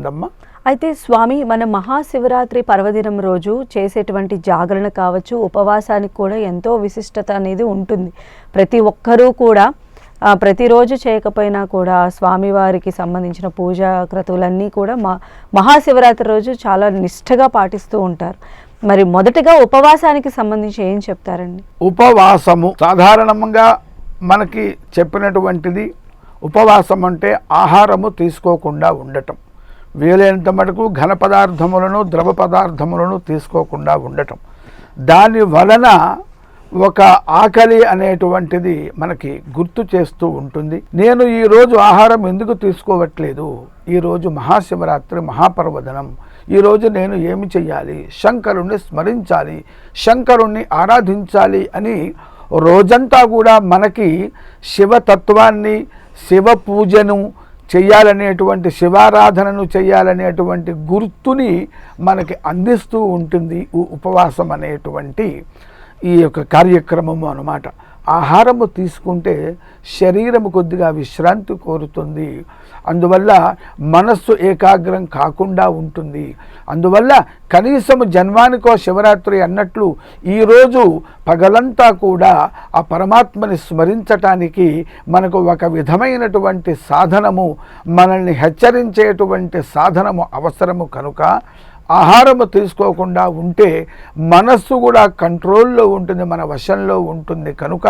ఉంటుందమ్మా. అయితే స్వామి, మన మహాశివరాత్రి పర్వదినం రోజు చేసేటువంటి జాగరణ కావచ్చు, ఉపవాసానికి కూడా ఎంతో విశిష్టత అనేది ఉంటుంది. ప్రతి ఒక్కరూ కూడా ప్రతిరోజు చేయకపోయినా కూడా స్వామివారికి సంబంధించిన పూజా క్రతువులన్నీ కూడా మహాశివరాత్రి రోజు చాలా నిష్ఠగా పాటిస్తూ ఉంటారు. మరి మొదటగా ఉపవాసానికి సంబంధించి ఏం చెప్తారండి? ఉపవాసము సాధారణంగా మనకి చెప్పినటువంటిది, ఉపవాసం అంటే ఆహారము తీసుకోకుండా ఉండటం, వీలైనంత మటుకు ఘన పదార్థములను ద్రవ పదార్థములను తీసుకోకుండా ఉండటం. దాని వలన ఒక ఆకలి అనేటువంటిది మనకి గుర్తు చేస్తూ ఉంటుంది. నేను ఈరోజు ఆహారం ఎందుకు తీసుకోవట్లేదు, ఈరోజు మహాశివరాత్రి మహాపర్వదినం, ఈరోజు నేను ఏమి చెయ్యాలి, శంకరుణ్ణి స్మరించాలి, శంకరుణ్ణి ఆరాధించాలి అని రోజంతా కూడా మనకి శివతత్వాన్ని, శివ పూజను చెయ్యాలనేటువంటి, శివారాధనను చెయ్యాలనేటువంటి గుర్తుని మనకి అందిస్తూ ఉంటుంది ఉపవాసం అనేటువంటి ఈ యొక్క కార్యక్రమము అన్నమాట. ఆహారము తీసుకుంటే శరీరము కొద్దిగా విశ్రాంతి కోరుతుంది, అందువల్ల మనస్సు ఏకాగ్రం కాకుండా ఉంటుంది. అందువల్ల కనీసము జన్మానికో శివరాత్రి అన్నట్లు ఈరోజు పగలంతా కూడా ఆ పరమాత్మని స్మరించటానికి మనకు ఒక విధమైనటువంటి సాధనము, మనల్ని హెచ్చరించేటువంటి సాధనము అవసరము. కనుక ఆహారము తీసుకోకుండా ఉంటే మనస్సు కూడా కంట్రోల్లో ఉంటుంది, మన వశంలో ఉంటుంది. కనుక